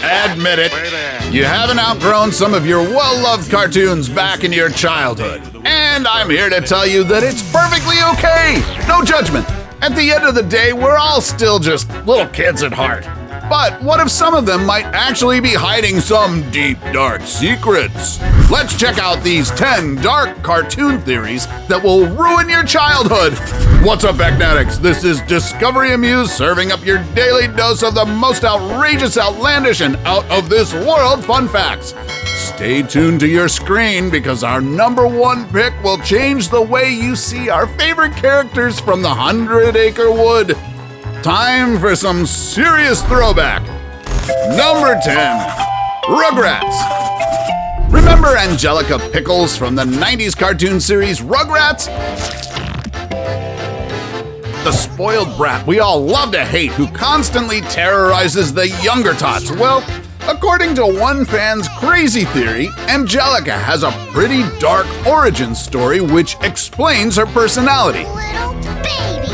Admit it, you haven't outgrown some of your well-loved cartoons back in your childhood. And I'm here to tell you that it's perfectly okay. No judgment. At the end of the day, we're all still just little kids at heart. But what if some of them might actually be hiding some deep, dark secrets? Let's check out these 10 dark cartoon theories that will ruin your childhood. What's up, Magnetics? This is Discovery Amuse serving up your daily dose of the most outrageous, outlandish, and out-of-this-world fun facts. Stay tuned to your screen because our #1 pick will change the way you see our favorite characters from the 100-Acre Wood. Time for some serious throwback. Number 10, Rugrats. Remember Angelica Pickles from the 90s cartoon series Rugrats? The spoiled brat we all love to hate who constantly terrorizes the younger tots. Well, according to one fan's crazy theory, Angelica has a pretty dark origin story which explains her personality. Little baby.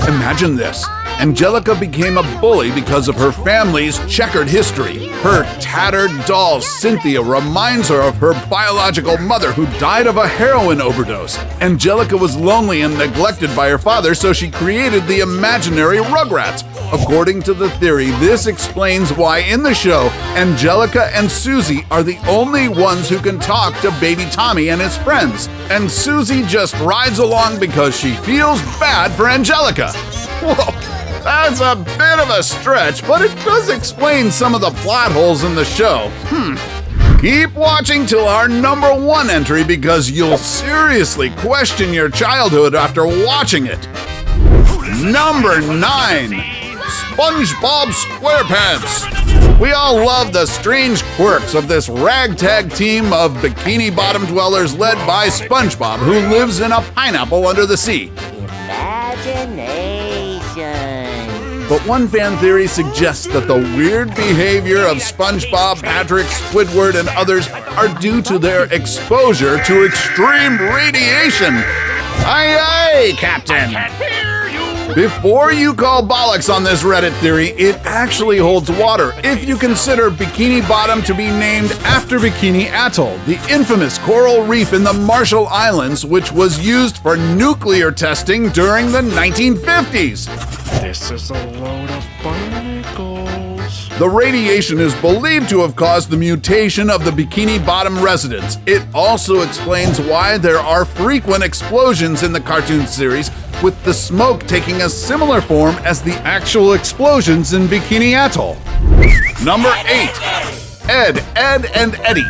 Imagine this. Angelica became a bully because of her family's checkered history. Her tattered doll, Cynthia, reminds her of her biological mother who died of a heroin overdose. Angelica was lonely and neglected by her father, so she created the imaginary Rugrats. According to the theory, this explains why in the show, Angelica and Susie are the only ones who can talk to baby Tommy and his friends. And Susie just rides along because she feels bad for Angelica. Whoa. That's a bit of a stretch, but it does explain some of the plot holes in the show. Keep watching till our #1 entry because you'll seriously question your childhood after watching it. Number 9, SpongeBob Squarepants. We all love the strange quirks of this ragtag team of bikini-bottom dwellers led by SpongeBob, who lives in a pineapple under the sea. But one fan theory suggests that the weird behavior of SpongeBob, Patrick, Squidward, and others are due to their exposure to extreme radiation. Aye, aye, Captain! Before you call bollocks on this Reddit theory, it actually holds water if you consider Bikini Bottom to be named after Bikini Atoll, the infamous coral reef in the Marshall Islands, which was used for nuclear testing during the 1950s. This is a load of barnacles. The radiation is believed to have caused the mutation of the Bikini Bottom residents. It also explains why there are frequent explosions in the cartoon series, with the smoke taking a similar form as the actual explosions in Bikini Atoll. Number 8, Ed, and Eddy.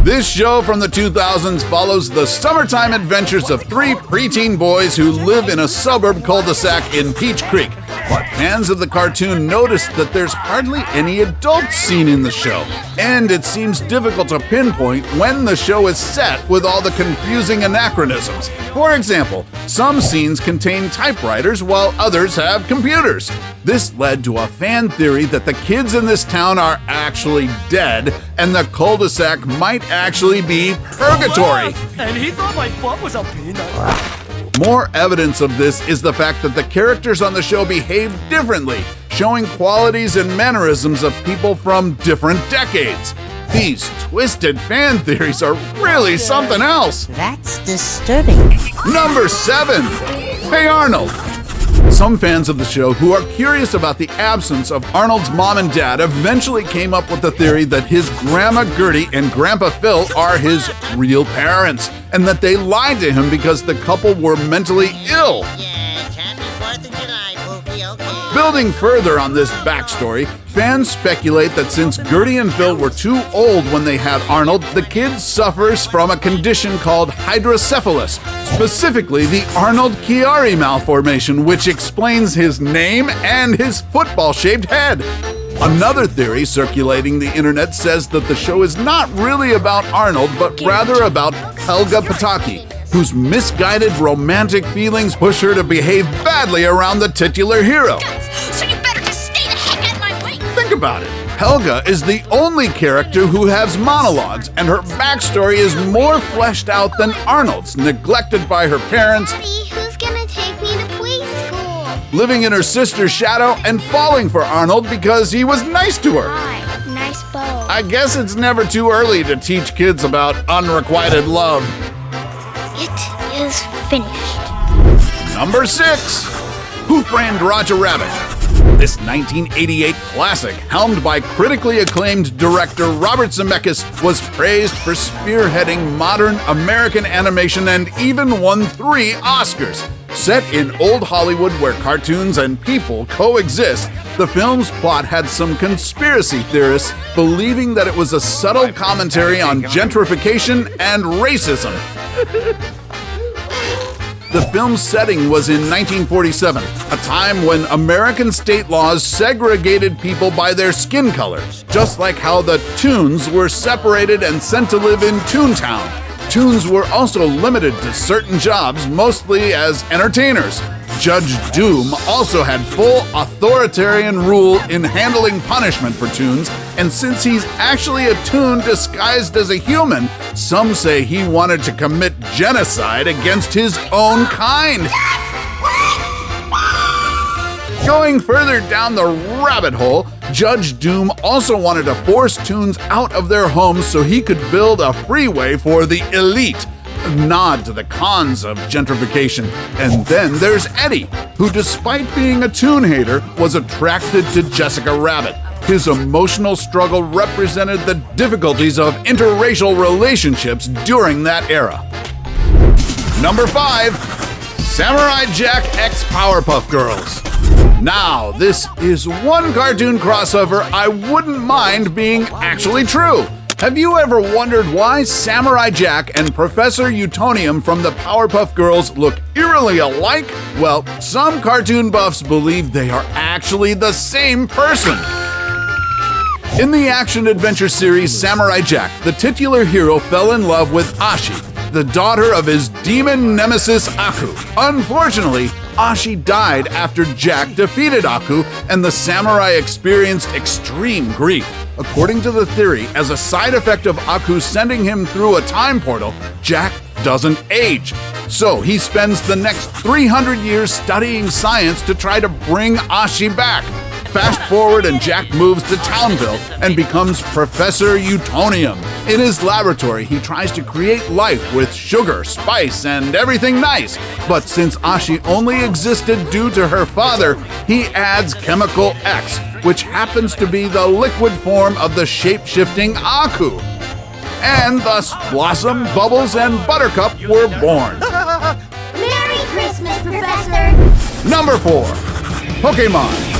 This show from the 2000s follows the summertime adventures of 3 preteen boys who live in a suburb cul-de-sac in Peach Creek. But fans of the cartoon noticed that there's hardly any adults seen in the show, and it seems difficult to pinpoint when the show is set with all the confusing anachronisms. For example, some scenes contain typewriters while others have computers. This led to a fan theory that the kids in this town are actually dead, and the cul-de-sac might actually be purgatory. And he thought my butt was a peanut. More evidence of this is the fact that the characters on the show behave differently, showing qualities and mannerisms of people from different decades. These twisted fan theories are really something else. That's disturbing. Number 7, Hey Arnold. Some fans of the show who are curious about the absence of Arnold's mom and dad eventually came up with the theory that his Grandma Gertie and Grandpa Phil are his real parents, and that they lied to him because the couple were mentally ill. Yes, happy 4th of July, Pookie, okay. Building further on this backstory, fans speculate that since Gertie and Phil were too old when they had Arnold, the kid suffers from a condition called hydrocephalus, specifically the Arnold-Chiari malformation, which explains his name and his football-shaped head. Another theory circulating the internet says that the show is not really about Arnold, but rather about Helga Pataki, whose misguided romantic feelings push her to behave badly around the titular hero. So you better just stay the heck out of my way! Think about it. Helga is the only character who has monologues, and her backstory is more fleshed out than Arnold's, neglected by her parents, Daddy, who's gonna take me to preschool? living in her sister's shadow, and falling for Arnold because he was nice to her. Hi. I guess it's never too early to teach kids about unrequited love. It is finished. Number 6. Who Framed Roger Rabbit? This 1988 classic, helmed by critically acclaimed director Robert Zemeckis, was praised for spearheading modern American animation and even won 3 Oscars. Set in old Hollywood where cartoons and people coexist, the film's plot had some conspiracy theorists believing that it was a subtle commentary on gentrification and racism. The film's setting was in 1947, a time when American state laws segregated people by their skin color, just like how the Toons were separated and sent to live in Toontown. Toons were also limited to certain jobs, mostly as entertainers. Judge Doom also had full authoritarian rule in handling punishment for Toons, and since he's actually a Toon disguised as a human, some say he wanted to commit genocide against his own kind. Going further down the rabbit hole, Judge Doom also wanted to force Toons out of their homes so he could build a freeway for the elite. A nod to the cons of gentrification. And then there's Eddie, who despite being a Toon hater, was attracted to Jessica Rabbit. His emotional struggle represented the difficulties of interracial relationships during that era. Number 5. Samurai Jack x Powerpuff Girls. Now, this is one cartoon crossover I wouldn't mind being actually true. Have you ever wondered why Samurai Jack and Professor Utonium from the Powerpuff Girls look eerily alike? Well, some cartoon buffs believe they are actually the same person. In the action-adventure series Samurai Jack, the titular hero fell in love with Ashi, the daughter of his demon nemesis Aku. Unfortunately, Ashi died after Jack defeated Aku, and the samurai experienced extreme grief. According to the theory, as a side effect of Aku sending him through a time portal, Jack doesn't age. So he spends the next 300 years studying science to try to bring Ashi back. Fast forward and Jack moves to Townville and becomes Professor Utonium. In his laboratory, he tries to create life with sugar, spice, and everything nice. But since Ashi only existed due to her father, he adds Chemical X, which happens to be the liquid form of the shape-shifting Aku. And thus Blossom, Bubbles, and Buttercup were born. Merry Christmas, Professor! Number 4. Pokémon.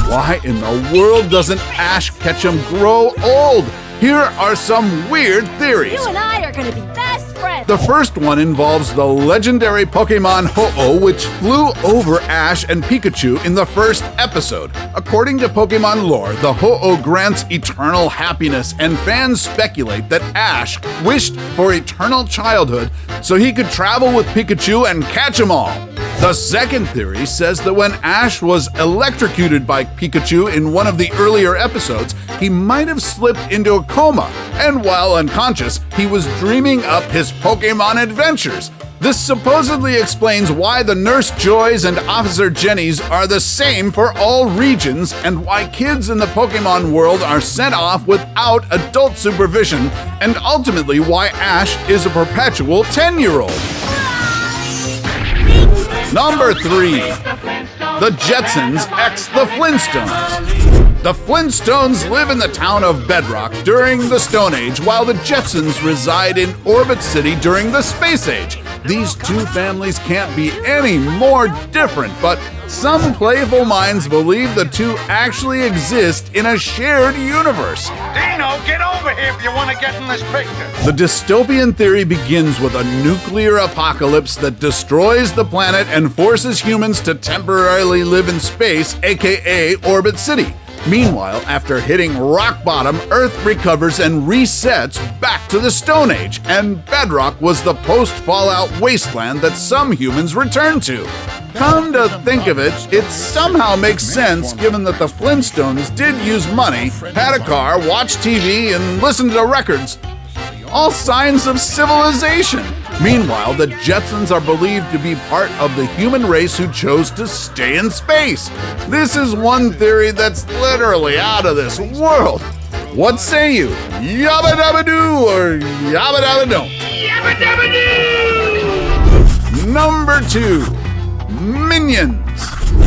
Why in the world doesn't Ash Ketchum grow old? Here are some weird theories. You and I are gonna be best friends. The first one involves the legendary Pokemon Ho-Oh, which flew over Ash and Pikachu in the first episode. According to Pokemon lore, the Ho-Oh grants eternal happiness, and fans speculate that Ash wished for eternal childhood so he could travel with Pikachu and catch them all. The second theory says that when Ash was electrocuted by Pikachu in one of the earlier episodes, he might have slipped into a coma, and while unconscious, he was dreaming up his Pokemon adventures. This supposedly explains why the Nurse Joys and Officer Jennies are the same for all regions, and why kids in the Pokemon world are sent off without adult supervision, and ultimately why Ash is a perpetual 10-year-old. Number 3. The Jetsons X The Flintstones. The Flintstones live in the town of Bedrock during the Stone Age, while the Jetsons reside in Orbit City during the Space Age. These two families can't be any more different, but some playful minds believe the two actually exist in a shared universe. Dino, get over here if you want to get in this picture. The dystopian theory begins with a nuclear apocalypse that destroys the planet and forces humans to temporarily live in space, aka Orbit City. Meanwhile, after hitting rock bottom, Earth recovers and resets back to the Stone Age, and Bedrock was the post-Fallout wasteland that some humans return to. Come to think of it, it somehow makes sense given that the Flintstones did use money, had a car, watched TV, and listened to records. All signs of civilization. Meanwhile, the Jetsons are believed to be part of the human race who chose to stay in space. This is one theory that's literally out of this world. What say you? Yabba dabba doo or yabba dabba don't? Yabba dabba doo! Number 2. Minions.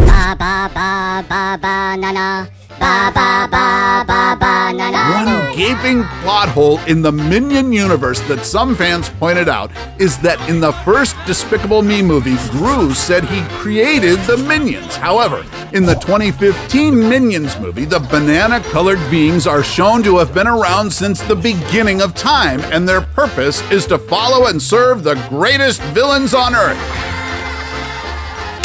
Ba ba ba ba ba na na. Ba ba ba ba ba na na. One gaping plot hole in the Minion universe that some fans pointed out is that in the first Despicable Me movie, Gru said he created the Minions. However, in the 2015 Minions movie, the banana-colored beings are shown to have been around since the beginning of time, and their purpose is to follow and serve the greatest villains on Earth.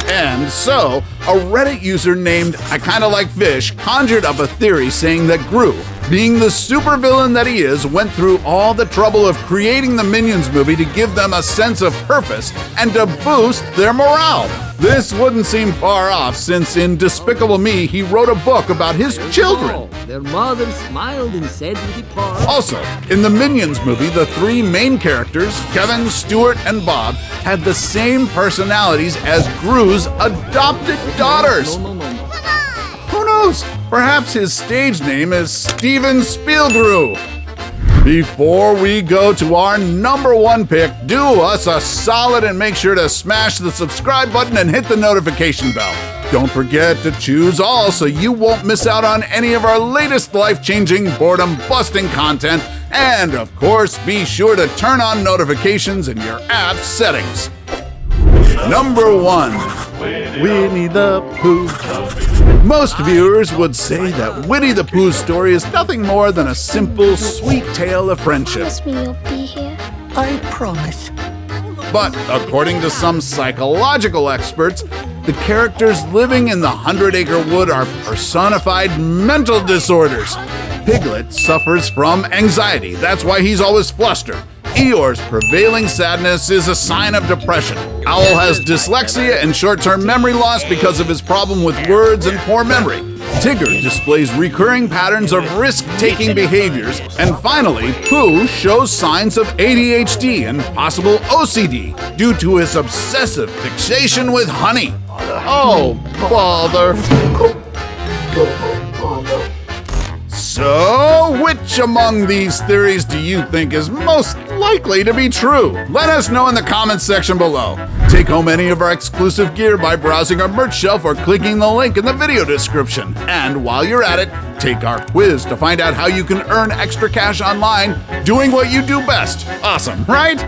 And so, a Reddit user named I Kinda Like Fish conjured up a theory saying that Gru, being the supervillain that he is, went through all the trouble of creating the Minions movie to give them a sense of purpose and to boost their morale. This wouldn't seem far off since in Despicable Me he wrote a book about his children. Their mother smiled and said to depart. Also, in the Minions movie, the 3 main characters, Kevin, Stuart, and Bob, had the same personalities as Gru's adopted daughters. Who knows? Perhaps his stage name is Steven Spielgru. Before we go to our number 1 pick, do us a solid and make sure to smash the subscribe button and hit the notification bell. Don't forget to choose all so you won't miss out on any of our latest life-changing, boredom-busting content. And of course, be sure to turn on notifications in your app settings. Number 1. Winnie the Pooh. Most viewers would say that Winnie the Pooh's story is nothing more than a simple, sweet tale of friendship. Promise me you'll be here. I promise. But according to some psychological experts, the characters living in the 100-acre wood are personified mental disorders. Piglet suffers from anxiety. That's why he's always flustered. Eeyore's prevailing sadness is a sign of depression. Owl has dyslexia and short-term memory loss because of his problem with words and poor memory. Tigger displays recurring patterns of risk-taking behaviors. And finally, Pooh shows signs of ADHD and possible OCD due to his obsessive fixation with honey. Oh, bother. So, which among these theories do you think is most likely to be true? Let us know in the comments section below. Take home any of our exclusive gear by browsing our merch shelf or clicking the link in the video description. And while you're at it, take our quiz to find out how you can earn extra cash online doing what you do best. Awesome, right?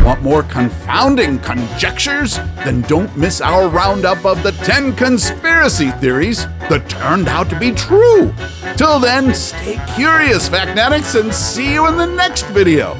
Want more confounding conjectures? Then don't miss our roundup of the 10 conspiracy theories that turned out to be true. Till then, stay curious, Factnatics, and see you in the next video.